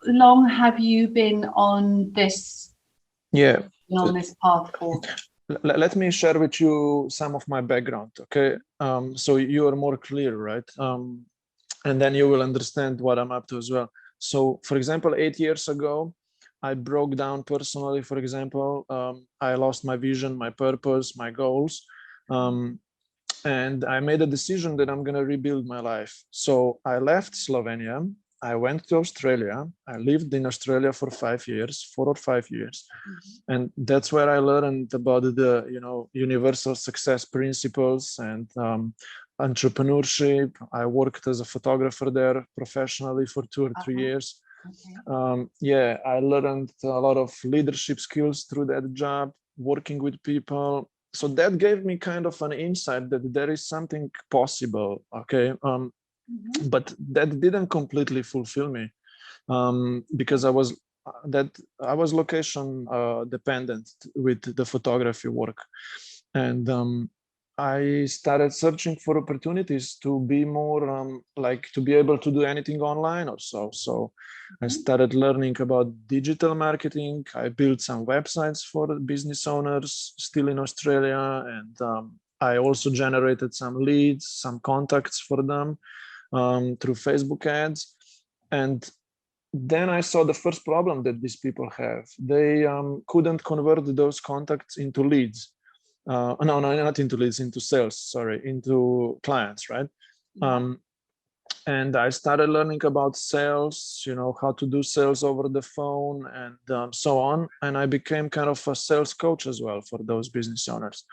how long have you been on this path for? Let me share with you some of my background, okay? So you are more clear, right? And then you will understand what I'm up to as well. So, for example, 8 years ago, I broke down personally, for example. I lost my vision, my purpose, my goals. And I made a decision that I'm going to rebuild my life. So I left Slovenia. I went to Australia. I lived in Australia for 4 or 5 years. And that's where I learned about the, universal success principles and entrepreneurship. I worked as a photographer there professionally for 2 or 3 years. I learned a lot of leadership skills through that job, working with people. So that gave me kind of an insight that there is something possible, okay? But that didn't completely fulfill me because I was location dependent with the photography work. And I started searching for opportunities to be more to be able to do anything online or so. So I started learning about digital marketing. I built some websites for business owners still in Australia. And I also generated some leads, some contacts for them through Facebook ads. And then I saw the first problem that these people have. They couldn't convert those contacts into leads. No, not into leads, into sales, sorry, into clients, right? And I started learning about sales, how to do sales over the phone and so on. And I became kind of a sales coach as well for those business owners.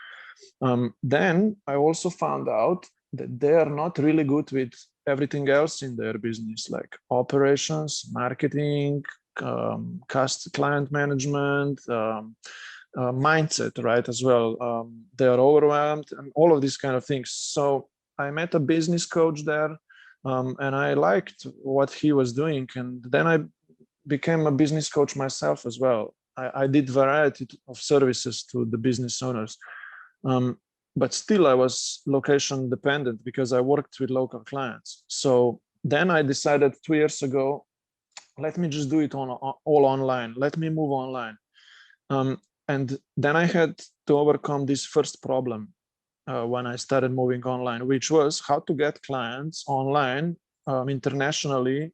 Then I also found out that they are not really good with everything else in their business, like operations, marketing, client management, mindset, right, as well. They are overwhelmed and all of these kind of things. So I met a business coach there and I liked what he was doing. And then I became a business coach myself as well. I did variety of services to the business owners. But still I was location dependent because I worked with local clients. So then I decided 2 years ago, let me just do it all online. Let me move online. And then I had to overcome this first problem when I started moving online, which was how to get clients online internationally.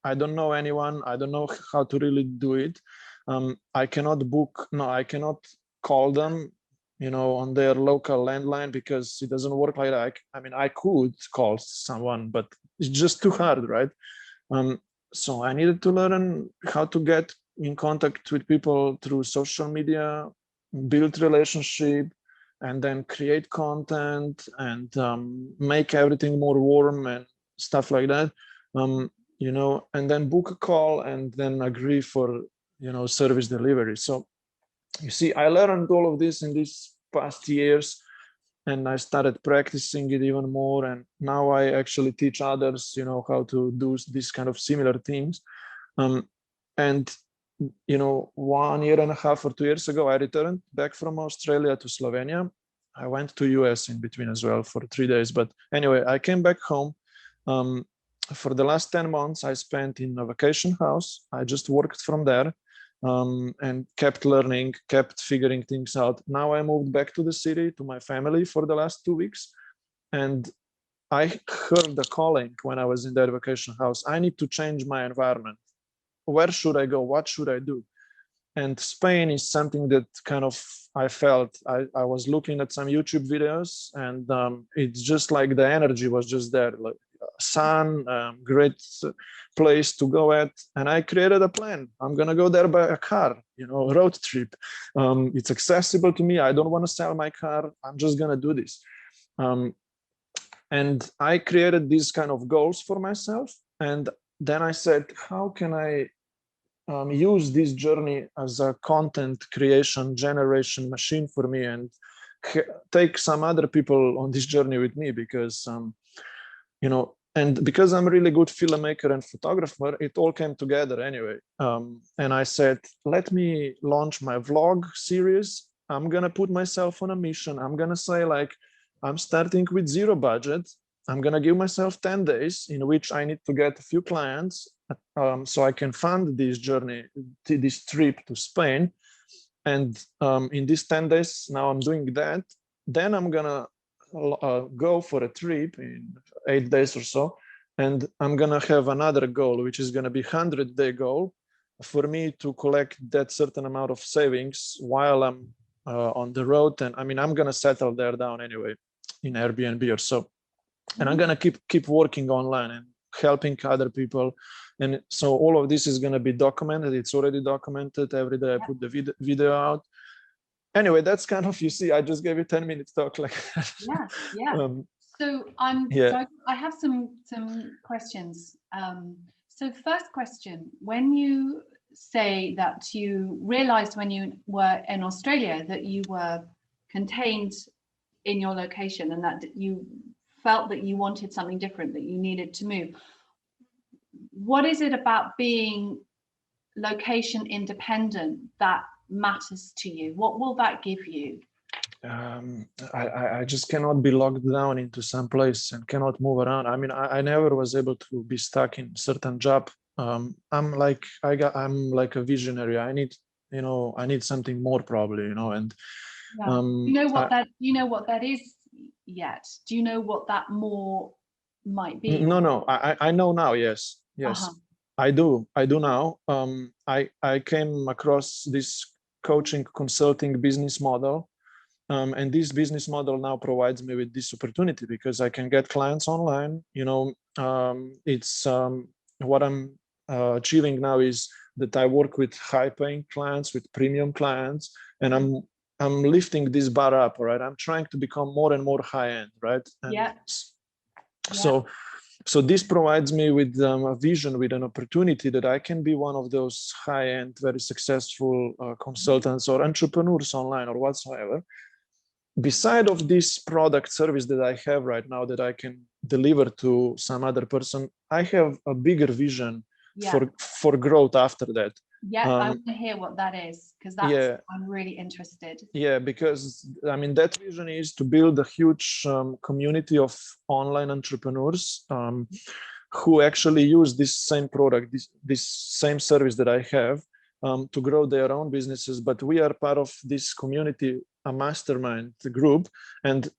I don't know anyone. I don't know how to really do it. I cannot call them on their local landline because it doesn't work like that. I mean, I could call someone, but it's just too hard, right? So I needed to learn how to get in contact with people through social media, build relationship, and then create content and make everything more warm and stuff like that. And then book a call and then agree for, service delivery. So you see, I learned all of this in these past years and I started practicing it even more. And now I actually teach others, how to do these kind of similar things. And 1.5 years or 2 years ago, I returned back from Australia to Slovenia. I went to US in between as well for 3 days. But anyway, I came back home. For the last 10 months, I spent in a vacation house. I just worked from there. And kept learning, kept figuring things out. Now I moved back to the city, to my family for the last 2 weeks. And I heard the calling when I was in that vacation house. I need to change my environment. Where should I go? What should I do? And Spain is something that kind of I felt. I was looking at some YouTube videos and it's just like the energy was just there. Like, sun, great place to go at, and I created a plan. I'm gonna go there by a car, road trip. It's accessible to me. I don't want to sell my car. I'm just gonna do this. And I created these kind of goals for myself. And then I said, how can I use this journey as a content creation generation machine for me and take some other people on this journey with me? Because and because I'm a really good filmmaker and photographer, it all came together anyway. And I said, let me launch my vlog series. I'm going to put myself on a mission. I'm going to say, I'm starting with 0 budget. I'm going to give myself 10 days in which I need to get a few clients. so I can fund this journey, this trip to Spain. And in these 10 days, now I'm doing that. Then I'm gonna go for a trip in 8 days or so. And I'm gonna have another goal, which is gonna be 100-day goal for me to collect that certain amount of savings while I'm on the road. And I mean, I'm gonna settle there down anyway in Airbnb or so. And I'm gonna keep working online and helping other people. And so all of this is gonna be documented. It's already documented. Every day I put the video out. Anyway, that's kind of, you see, I just gave you 10 minutes talk like that. Yeah. So I have some questions. So first question, when you say that you realized when you were in Australia that you were contained in your location and that you felt that you wanted something different, that you needed to move, what is it about being location independent that matters to you? What will that give you? I just cannot be locked down into some place and cannot move around. I mean, I never was able to be stuck in certain job. I'm like a visionary. I need something more probably, and you know what that is yet? Do you know what that more might be? No, I know now. Yes. I do now. I came across this coaching consulting business model. And this business model now provides me with this opportunity because I can get clients online. It's what I'm achieving now is that I work with high-paying clients, with premium clients, and I'm lifting this bar up. Right, I'm trying to become more and more high-end. Right. And So this provides me with a vision, with an opportunity that I can be one of those high-end, very successful consultants or entrepreneurs online or whatsoever. Beside of this product service that I have right now that I can deliver to some other person, I have a bigger vision for growth after that. I want to hear what that is because I'm really interested. Yeah, because I mean that vision is to build a huge community of online entrepreneurs who actually use this same product, this same service that I have to grow their own businesses. But we are part of this community, a mastermind group, and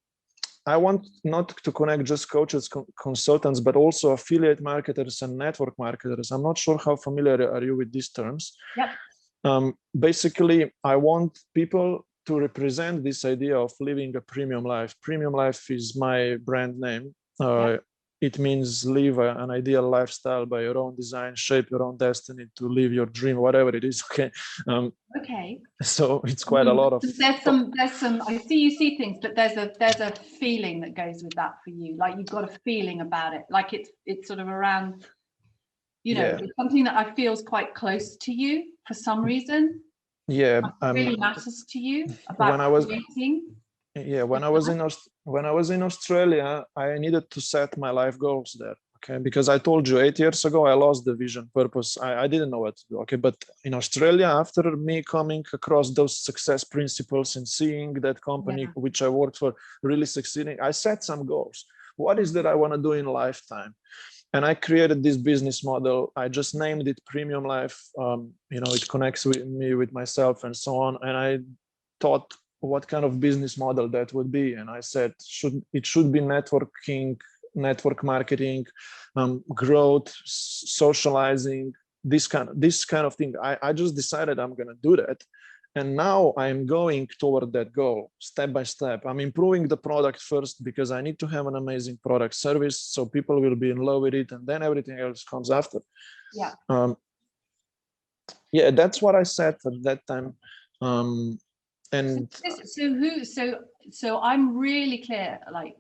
I want not to connect just coaches, consultants, but also affiliate marketers and network marketers. I'm not sure how familiar are you with these terms. Basically, I want people to represent this idea of living a premium life. Premium life is my brand name. It means live an ideal lifestyle by your own design, shape your own destiny to live your dream, whatever it is. Okay. So it's quite a lot of. There's some. I see things, but there's a feeling that goes with that for you. Like you've got a feeling about it. Like it's sort of around. It's something that I feel is quite close to you for some reason. Yeah, it really matters to you about creating. Yeah, when I was in Australia, I needed to set my life goals there. Okay, because I told you 8 years ago I lost the vision, purpose. I didn't know what to do. Okay, but in Australia, after me coming across those success principles and seeing that company which I worked for really succeeding, I set some goals. What is that I want to do in lifetime? And I created this business model. I just named it Premium Life. It connects with me, with myself, and so on. And I thought what kind of business model that would be. And I said, it should be networking, network marketing, growth, socializing, this kind of thing. I just decided I'm going to do that. And now I'm going toward that goal step by step. I'm improving the product first because I need to have an amazing product service so people will be in love with it, and then everything else comes after. That's what I said at that time. So I'm really clear. Like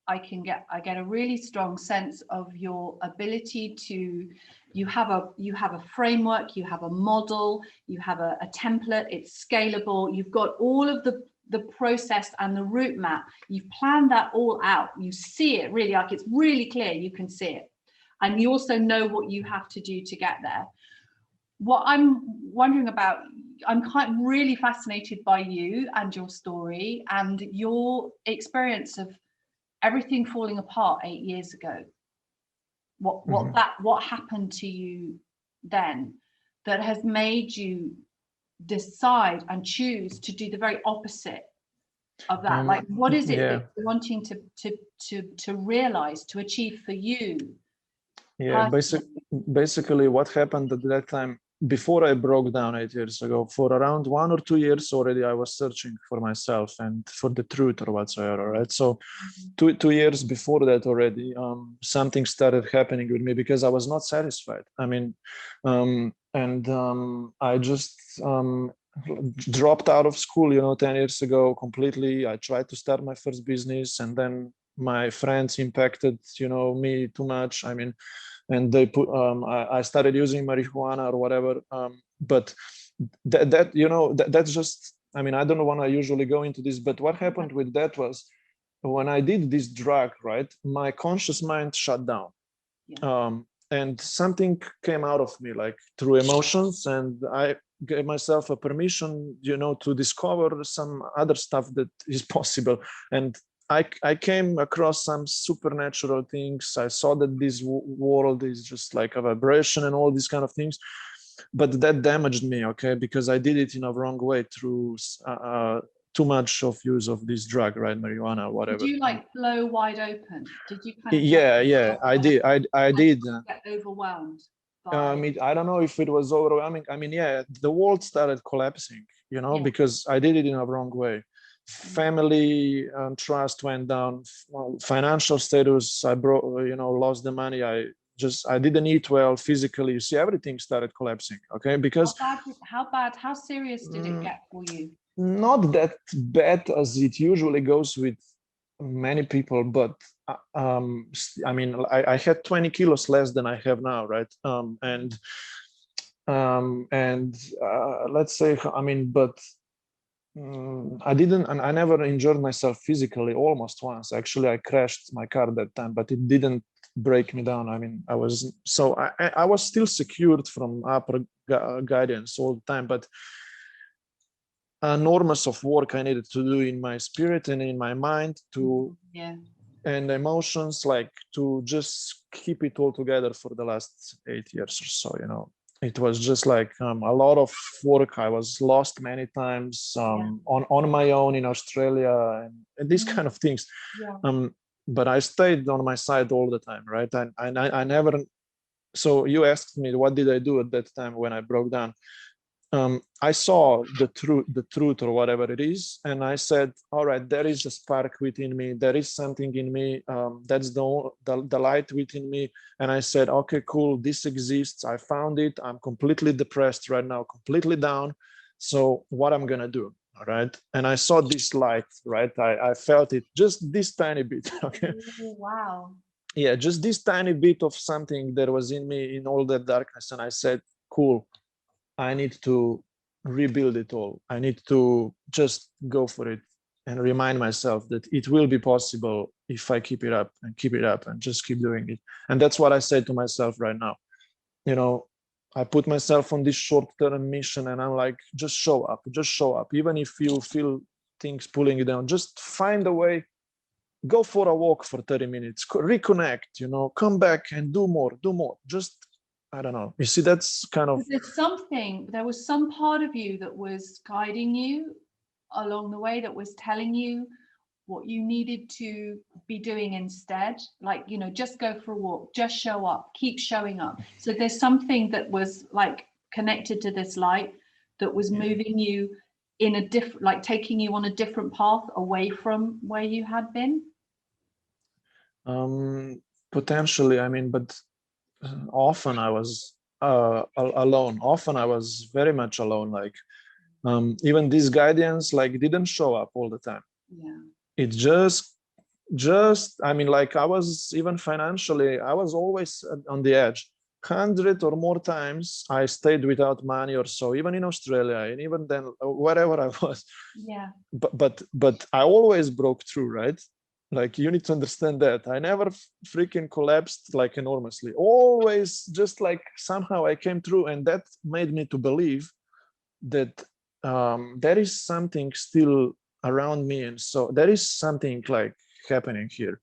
I get a really strong sense of your ability to. You have a framework, you have a model, you have a template, it's scalable, you've got all of the process and the route map, you've planned that all out, you see it really, like it's really clear, you can see it. And you also know what you have to do to get there. What I'm wondering about, I'm really fascinated by you and your story and your experience of everything falling apart 8 years ago. what happened to you then that has made you decide and choose to do the very opposite of that? Like, what is it that you're wanting to realize, to achieve for you? Yeah, basically what happened at that time, before I broke down 8 years ago, for around 1 or 2 years already, I was searching for myself and for the truth or whatsoever, right? So 2 years before that already, something started happening with me because I was not satisfied. I mean, I just dropped out of school, 10 years ago completely. I tried to start my first business, and then my friends impacted, me too much. I mean, and they put I started using marijuana or whatever, but that's just, I mean, I don't want to usually go into this, but what happened with that was, when I did this drug, right, my conscious mind shut down. And something came out of me, like through emotions, and I gave myself a permission, to discover some other stuff that is possible. And I came across some supernatural things. I saw that this world is just like a vibration and all these kind of things. But that damaged me, okay, because I did it in a wrong way through too much of use of this drug, right, marijuana or whatever. Did you like blow wide open? Did you kind of? Yeah, I did. I did. Get overwhelmed. I don't know if it was overwhelming. I mean, yeah, the world started collapsing, because I did it in a wrong way. Family trust went down. Financial status, I broke, lost the money. I didn't eat well physically. You see, everything started collapsing. Okay, because how serious did it get for you? Not that bad as it usually goes with many people, but I mean, I had 20 kilos less than I have now, right? Let's say, I mean, but I never injured myself physically. Almost once, actually, I crashed my car that time, but it didn't break me down. I mean, I was still secured from upper guidance all the time, but enormous of work I needed to do in my spirit and in my mind and emotions, like to just keep it all together for the last 8 years or so. It was just like a lot of work. I was lost many times on my own in Australia and these kind of things. But I stayed on my side all the time, right? I never. So you asked me, what did I do at that time when I broke down? I saw the truth or whatever it is, and I said, all right, there is a spark within me, there is something in me, that's the light within me. And I said, okay, cool, this exists, I found it, I'm completely depressed right now, completely down, so what I'm gonna do? All right. And I saw this light, right? I felt it, just this tiny bit. Okay. Wow. Yeah, just this tiny bit of something that was in me in all that darkness. And I said, cool, I need to rebuild it all. I need to just go for it and remind myself that it will be possible if I keep it up and just keep doing it. And that's what I say to myself right now. I put myself on this short-term mission, and I'm like, just show up. Even if you feel things pulling you down, just find a way, go for a walk for 30 minutes, reconnect, come back and do more. Just, I don't know. You see, that's kind of. There was some part of you that was guiding you along the way, that was telling you what you needed to be doing instead. Like, just go for a walk, just show up, keep showing up. So there's something that was like connected to this light that was moving you in a different, like taking you on a different path away from where you had been. Potentially, I mean, but often I was alone. Often I was very much alone. Like even this guidance like didn't show up all the time. It just I mean, like I was, even financially, I was always on the edge. 100 or more times I stayed without money or so, even in Australia, and even then wherever I was. But I always broke through, right? Like, you need to understand that I never freaking collapsed like enormously. Always just like somehow I came through, and that made me to believe that there is something still around me, and so there is something like happening here.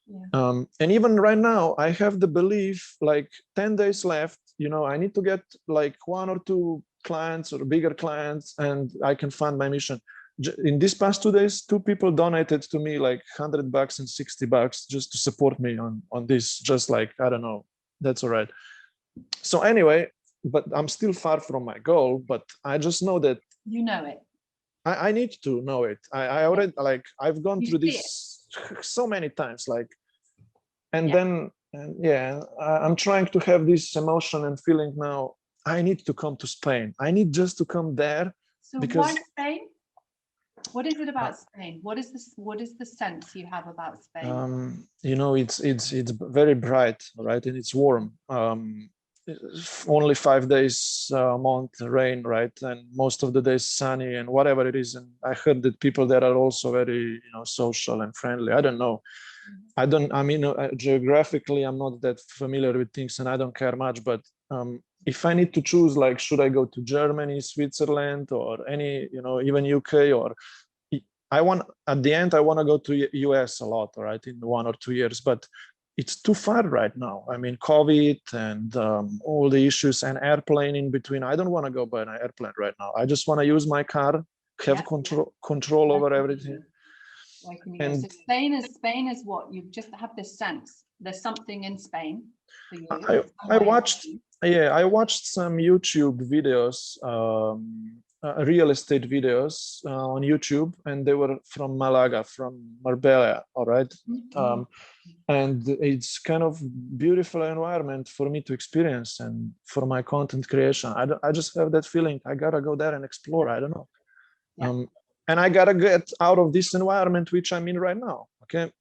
Yeah. And even right now, I have the belief, like 10 days left, you know, I need to get like 1 or 2 clients or bigger clients, and I can fund my mission. In these past 2 days, 2 people donated to me like $100 and $60 just to support me on this. Just like, I don't know, that's all right. So anyway, but I'm still far from my goal, but I just know that You know it. I need to know it. I already, like, I've gone You through see this so many times, like, and Yeah. then, yeah, I'm trying to have this emotion and feeling now. I need to come to Spain. I need just to come there. So Because why Spain? What is it about Spain? What is this? What is the sense you have about Spain? you know, it's very bright, right, and it's warm. Only 5 days a month rain, right, and most of the days sunny and whatever it is. And I heard that people there are also very, you know, social and friendly. I don't know. I mean, geographically, I'm not that familiar with things, and I don't care much. But if I need to choose, like, should I go to Germany, Switzerland, or any, you know, even UK, or I want, at the end, I want to go to US a lot, right, in 1 or 2 years, but it's too far right now. I mean, COVID and all the issues, and airplane in between. I don't want to go by an airplane right now. I just want to use my car, have control over everything. And so Spain is what you just have this sense. There's something in Spain for you. I watched some YouTube videos, real estate videos on YouTube, and they were from Malaga, from Marbella, all right. And it's kind of beautiful environment for me to experience and for my content creation. I just have that feeling I gotta go there and explore. I don't know. And I gotta get out of this environment which I'm in right now. Okay.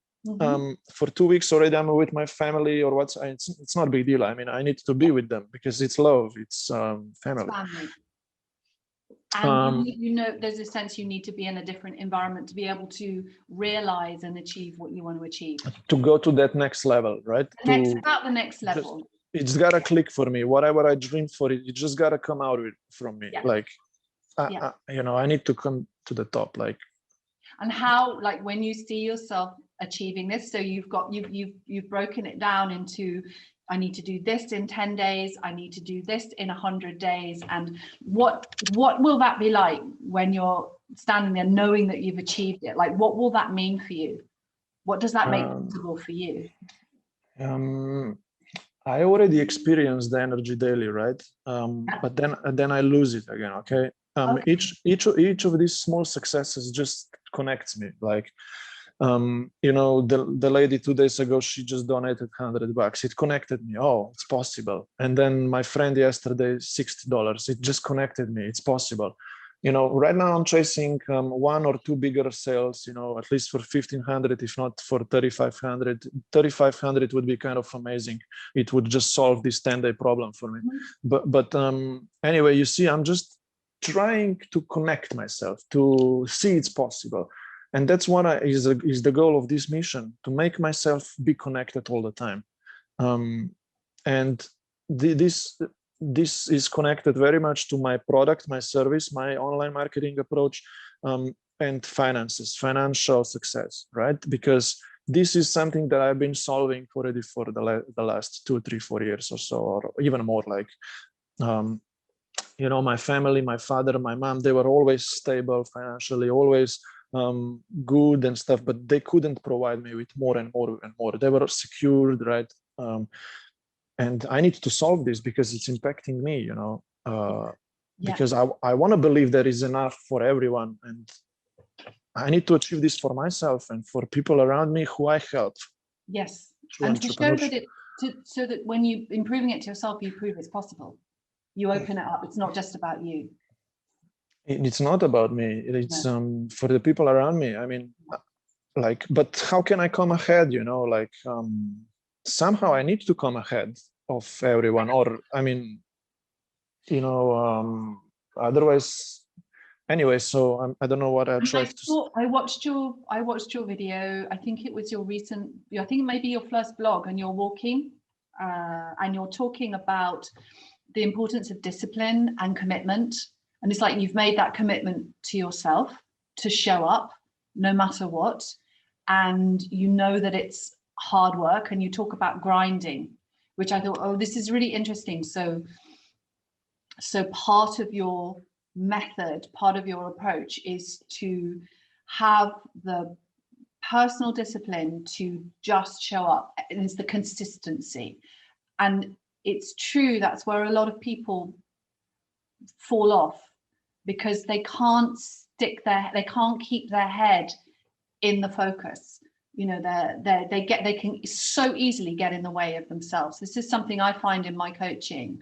For 2 weeks already, I'm with my family, or it's not a big deal. I mean, I need to be with them because it's love, it's family. And you know, there's a sense you need to be in a different environment to be able to realize and achieve what you want to achieve. To go to that next level, right? About the next level. It's gotta click for me. Whatever I dreamed for it, it just gotta come out from me. Like, you know, I need to come to the top. Like, and how, like, when you see yourself achieving this, so you've broken it down into, I need to do this in 10 days, I need to do this in 100 days. And what will that be like when you're standing there knowing that you've achieved it? Like, what will that mean for you? What does that make possible for you? I already experienced the energy daily, right? But then I lose it again. Okay. Each of these small successes just connects me. Like, you know, the lady 2 days ago, she just donated $100. It connected me. Oh, it's possible. And then my friend yesterday, $60. It just connected me. It's possible. You know, right now I'm chasing 1 or 2 bigger sales, you know, at least for 1,500, if not for 3,500. 3,500 would be kind of amazing. It would just solve this 10-day problem for me. But anyway, you see, I'm just trying to connect myself to see it's possible. And that's what is the goal of this mission, to make myself be connected all the time. And this is connected very much to my product, my service, my online marketing approach, and finances, financial success, right? Because this is something that I've been solving already for the last 2, 3, 4 years or so, or even more. Like, you know, my family, my father, my mom, they were always stable financially, always good and stuff, but they couldn't provide me with more and more and more. They were secured, right? And I need to solve this because it's impacting me, you know, because I want to believe there is enough for everyone. And I need to achieve this for myself and for people around me who I help. Yes. And to show that so that when you improving it to yourself, you prove it's possible. You open it up. It's not just about you. It's not about me. It's for the people around me. I mean, like, but how can I come ahead, you know, like, somehow I need to come ahead of everyone, or, I mean, you know, otherwise, anyway, so I don't know what I tried to. I watched your video. I think it was your recent, I think maybe your first blog, and you're walking and you're talking about the importance of discipline and commitment. And it's like you've made that commitment to yourself to show up no matter what. And you know that it's hard work, and you talk about grinding, which I thought, oh, this is really interesting. So part of your method, part of your approach is to have the personal discipline to just show up, and it's the consistency. And it's true, that's where a lot of people fall off, because they can't keep their head in the focus. You know, they can so easily get in the way of themselves. This is something I find in my coaching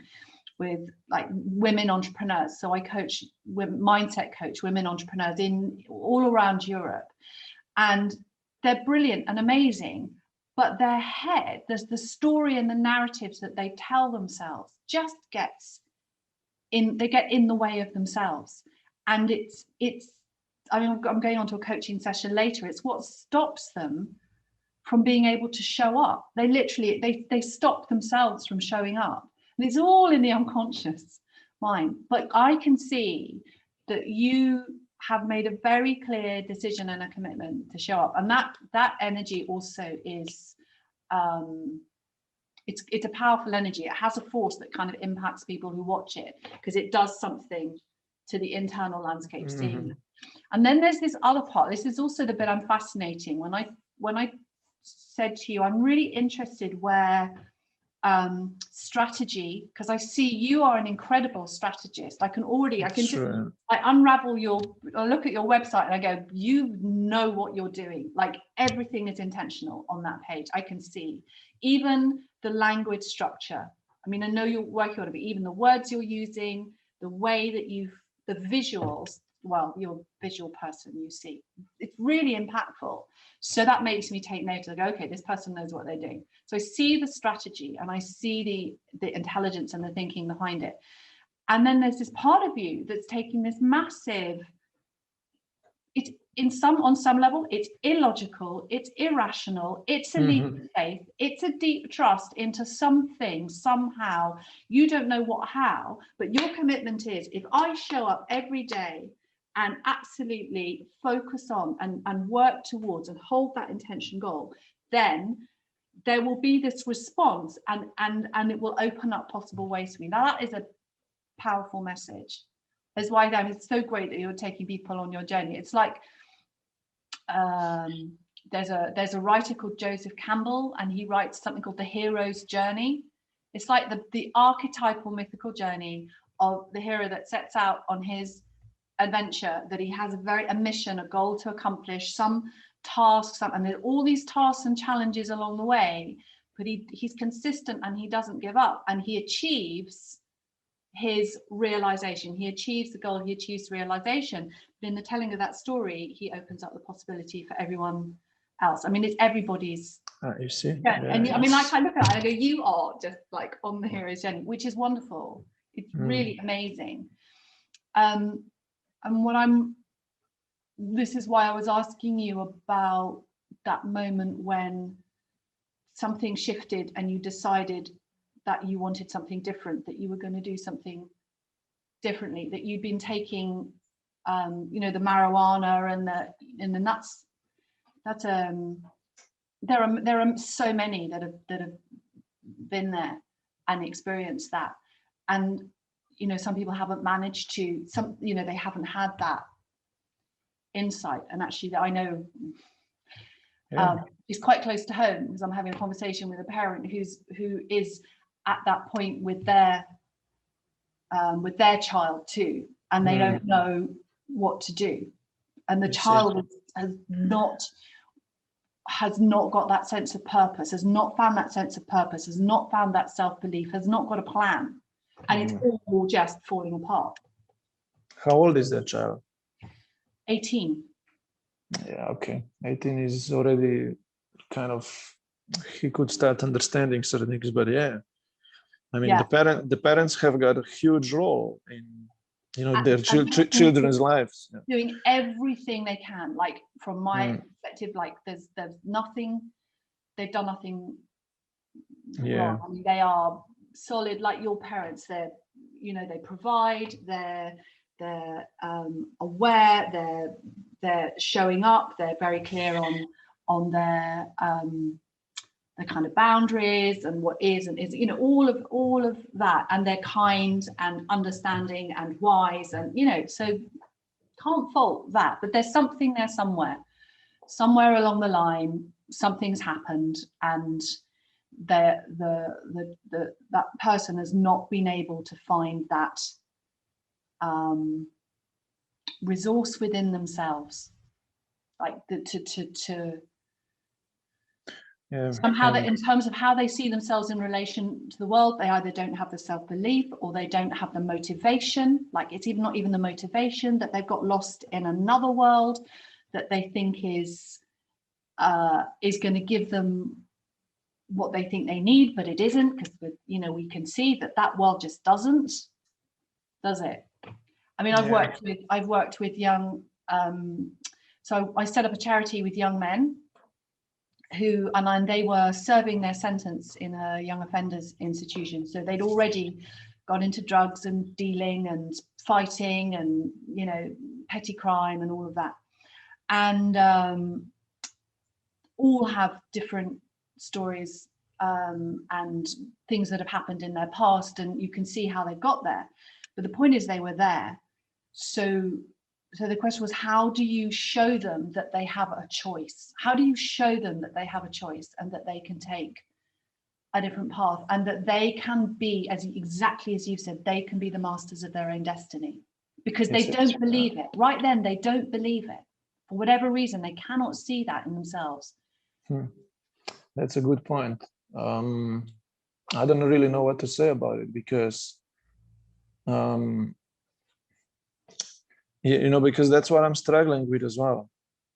with like women entrepreneurs. So I coach mindset coach women entrepreneurs in all around Europe, and they're brilliant and amazing, but their head, there's the story and the narratives that they tell themselves just gets in, they get in the way of themselves. And it's I mean, I'm going on to a coaching session later. It's what stops them from being able to show up. They literally, they stop themselves from showing up. And it's all in the unconscious mind. But I can see that you have made a very clear decision and a commitment to show up. And that energy also is, it's a powerful energy. It has a force that kind of impacts people who watch it, because it does something to the internal landscape scene. And then there's this other part. This is also the bit I'm fascinating. When I said to you, I'm really interested where strategy, because I see you are an incredible strategist. I can Sure. I unravel I look at your website and I go, you know what you're doing. Like everything is intentional on that page. I can see even the language structure. I mean, I know you're working on it, but even the words you're using, the way that the visuals, well, you're a visual person, you see, it's really impactful. So that makes me take note. I go, okay, this person knows what they're doing. So I see the strategy and I see the intelligence and the thinking behind it. And then there's this part of you that's taking this massive, it's on some level, it's illogical, it's irrational, it's a leap of faith, it's a deep trust into something, somehow, you don't know how, but your commitment is, if I show up every day and absolutely focus on and work towards and hold that intention goal, then there will be this response and it will open up possible ways for me. Now that is a powerful message. That's why it's so great that you're taking people on your journey. It's like there's a writer called Joseph Campbell, and he writes something called The Hero's Journey. It's like the archetypal mythical journey of the hero that sets out on his adventure, that he has a mission, a goal to accomplish, some tasks, and there's all these tasks and challenges along the way, but he's consistent and he doesn't give up, and he achieves his realization, he achieves the goal, he achieves realization. But in the telling of that story, he opens up the possibility for everyone else. I mean, it's everybody's. You see, yeah. And I mean, like I look at it, I go, you are just like on the hero's journey, which is wonderful. It's really amazing. And this is why I was asking you about that moment when something shifted and you decided that you wanted something different, that you were going to do something differently, that you'd been taking, the marijuana and the nuts. That's there are so many that have been there and experienced that, and some people haven't managed to. They haven't had that insight, and actually, I know. It's quite close to home, because I'm having a conversation with a parent who is at that point with their child too, and they don't know what to do, and the child has not got that sense of purpose, has not found that sense of purpose, has not found that self-belief, has not got a plan, and it's all just falling apart. How old is that child? 18. Yeah, okay. 18 is already kind of, he could start understanding certain things, but yeah. I mean, the parents have got a huge role in, their children's lives. Doing everything they can, like from my perspective, like there's nothing, they've done nothing wrong. I mean, they are solid, like your parents. They're, they provide, they're aware, they're showing up, they're very clear on their the kind of boundaries and what is and is, you know, all of that, and they're kind and understanding and wise, and, you know, so can't fault that. But there's something there somewhere along the line, something's happened, and that person has not been able to find that resource within themselves, like somehow that in terms of how they see themselves in relation to the world, they either don't have the self-belief or they don't have the motivation. Like, it's even not even the motivation, that they've got lost in another world that they think is going to give them what they think they need, but it isn't, because, you know, we can see that world just doesn't, does it? I mean, I've worked with young, so I set up a charity with young men who, and they were serving their sentence in a young offenders institution. So they'd already got into drugs and dealing and fighting and, you know, petty crime and all of that. And all have different stories and things that have happened in their past, and you can see how they got there. But the point is, they were there. So the question was, how do you show them that they have a choice? How do you show them that they have a choice and that they can take a different path, and that they can be, exactly as you said, they can be the masters of their own destiny? Because they don't believe it. Right then, they don't believe it. For whatever reason, they cannot see that in themselves. That's a good point. I don't really know what to say about it, because you know, because that's what I'm struggling with as well,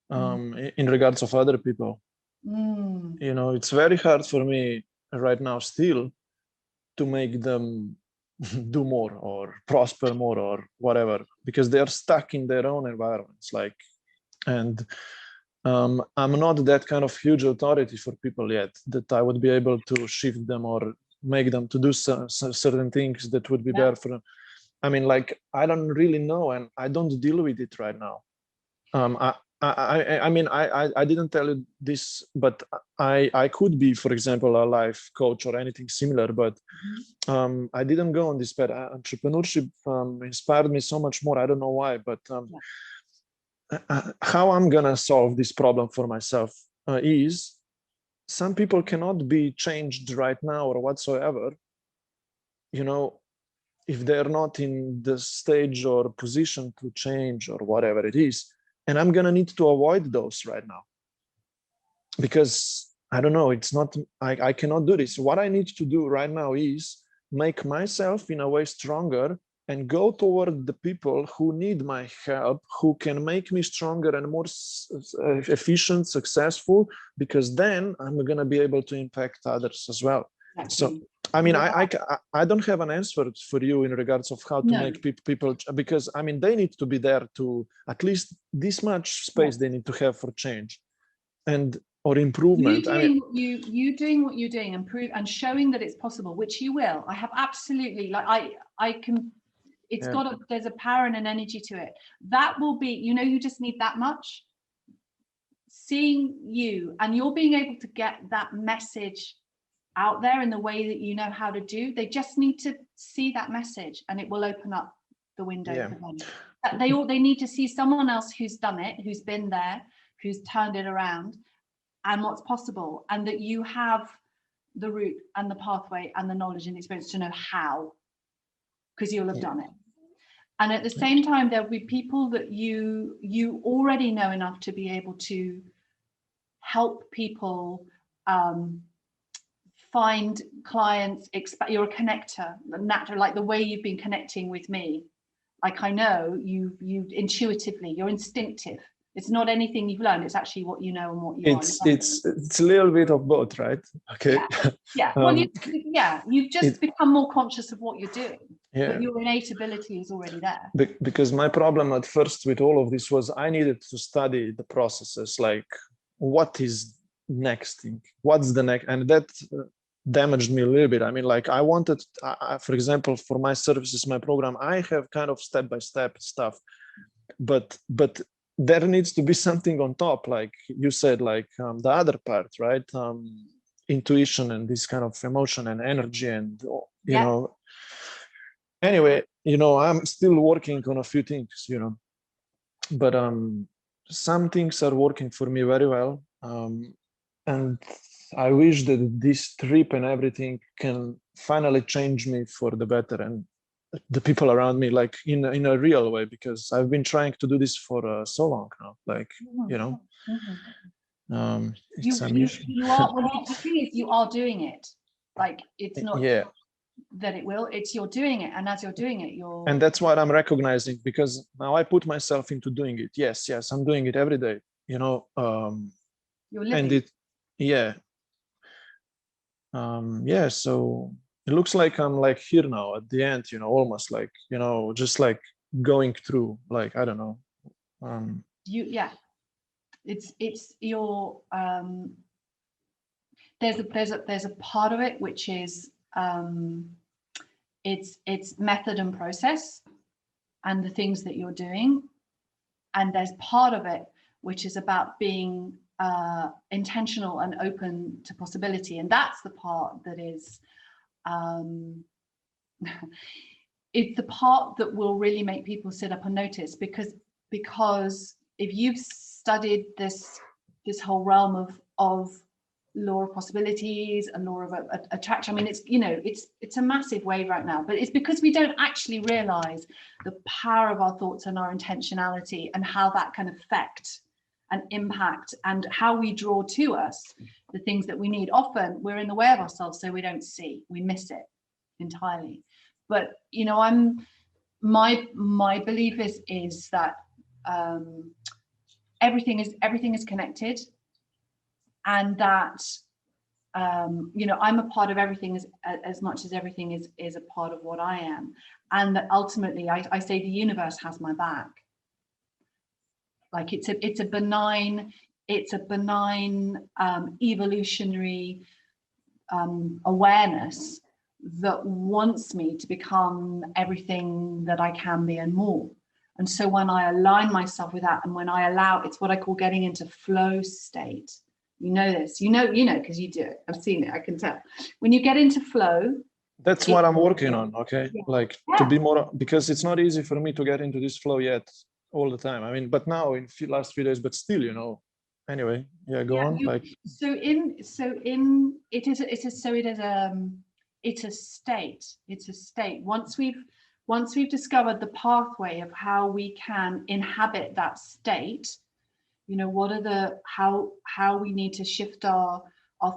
in regards of other people. You know, it's very hard for me right now still to make them do more or prosper more or whatever, because they are stuck in their own environments. Like, and I'm not that kind of huge authority for people yet that I would be able to shift them or make them to do certain things that would be better for them. I mean, like, I don't really know, and I don't deal with it right now. I mean, I didn't tell you this, but I could be, for example, a life coach or anything similar, but I didn't go on this path. Entrepreneurship inspired me so much more. I don't know why, but how I'm gonna solve this problem for myself is, some people cannot be changed right now or whatsoever, you know, if they're not in the stage or position to change or whatever it is. And I'm gonna need to avoid those right now, because I don't know, it's not, I cannot do this. What I need to do right now is make myself in a way stronger and go toward the people who need my help, who can make me stronger and more efficient, successful, because then I'm gonna be able to impact others as well. So, I mean, I don't have an answer for you in regards of how to make people, because I mean, they need to be there to at least this much space they need to have for change and or improvement. You doing what you're doing, and showing that it's possible, which you will. I have absolutely, like, I can. It's there's a power and an energy to it. That will be, you know, you just need that much. Seeing you, and you're being able to get that message out there in the way that you know how to do. They just need to see that message, and it will open up the window for them. They need to see someone else who's done it, who's been there, who's turned it around, and what's possible, and that you have the route and the pathway and the knowledge and experience to know how, because you'll have done it. And at the same time, there'll be people that you already know enough to be able to help people find clients. You're a connector, natural, like the way you've been connecting with me. Like, I know you intuitively, you're instinctive. It's not anything you've learned, it's actually what you know and what you are. It's a little bit of both, right? Okay. Well, you've just become more conscious of what you're doing. But your innate ability is already there. Because my problem at first with all of this was I needed to study the processes, like what is next thing, what's the next, and that damaged me a little bit. I mean, like, I wanted, for example, for my services, my program, I have kind of step-by-step stuff, but there needs to be something on top, like you said, like the other part, right? intuition and this kind of emotion and energy and, you Yeah. know, anyway, you know, I'm still working on a few things, you know, but some things are working for me very well. And I wish that this trip and everything can finally change me for the better and the people around me, like in a real way, because I've been trying to do this for so long now, like, you know, it's a mission. You are, well, the thing is, you are doing it. Like, it's not Yeah. that it will, it's you're doing it. And as you're doing it, you're. And that's what I'm recognizing, because now I put myself into doing it. Yes, I'm doing it every day, you know. You're living. And it, yeah. Yeah, so it looks like I'm like here now at the end, you know, almost like, you know, just like going through, like, I don't know. Yeah, it's your there's a part of it which is it's method and process and the things that you're doing, and there's part of it which is about being intentional and open to possibility, and that's the part that is it's the part that will really make people sit up and notice, because if you've studied this whole realm of law of possibilities and law of attraction, I mean, it's, you know, it's a massive wave right now, but it's because we don't actually realize the power of our thoughts and our intentionality and how that can affect and impact and how we draw to us the things that we need. Often we're in the way of ourselves, so we don't see, we miss it entirely. But, you know, my belief is that everything is connected, and that you know, I'm a part of everything as much as everything is a part of what I am, and that ultimately I say the universe has my back. Like it's a benign evolutionary awareness that wants me to become everything that I can be and more. And so when I align myself with that, and when I allow, it's what I call getting into flow state. You know this, you know, because you do it. I've seen it, I can tell. When you get into flow. That's what I'm working on, okay? Yeah. Like to be more, because it's not easy for me to get into this flow yet all the time. I mean, but now in last few days, but still, you know, anyway, yeah, go on. Like it's a state. Once we've discovered the pathway of how we can inhabit that state, you know, what are how we need to shift our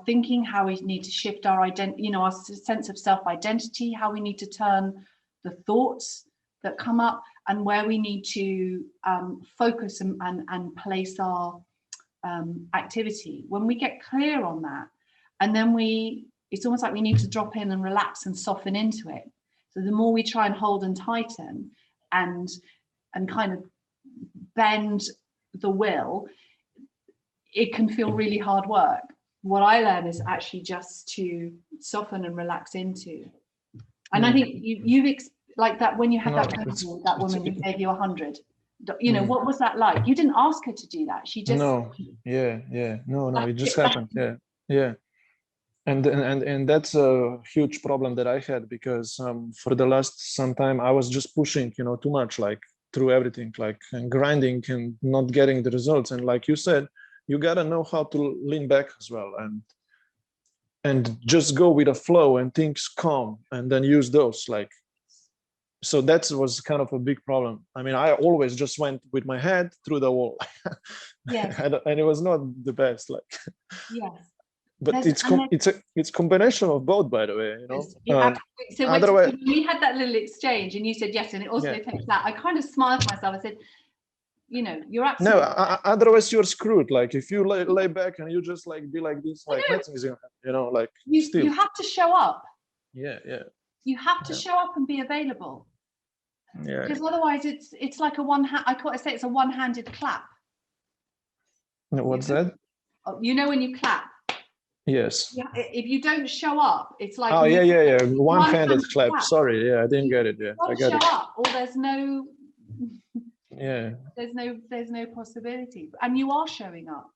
thinking, how we need to shift our identity, you know, our sense of self-identity, how we need to turn the thoughts that come up, and where we need to focus and place our activity. When we get clear on that, and then it's almost like we need to drop in and relax and soften into it. So the more we try and hold and tighten and kind of bend the will, it can feel really hard work. What I learn is actually just to soften and relax into. And I think you've like that when you had that phone call, that woman who gave you 100. You know, what was that like? You didn't ask her to do that. She just. No, no, it just happened. Yeah. And that's a huge problem that I had, because for the last some time I was just pushing, you know, too much, like through everything, like and grinding and not getting the results. And like you said, you gotta know how to lean back as well and just go with the flow and things come, and then use those, like. So that was kind of a big problem. I mean, I always just went with my head through the wall. Yes. And it was not the best, like. Yes. But it's combination of both, by the way, you know. So otherwise, we had that little exchange, and you said yes, and it also takes that. I kind of smiled to myself. I said, you know, you're absolutely. No, otherwise you're screwed. Like if you lay back and you just like be like this, like nothing's gonna happen, you know, like you have to show up. Yeah. You have to show up and be available. Yeah. Because otherwise it's like a one hand. I say it's a one-handed clap. What's that? You know when you clap. Yes. Yeah. If you don't show up, it's like. Oh yeah. One-handed clap. Sorry, yeah, I didn't get it. Yeah, I got it. Show up, or there's no. Yeah. There's no possibility, and you are showing up.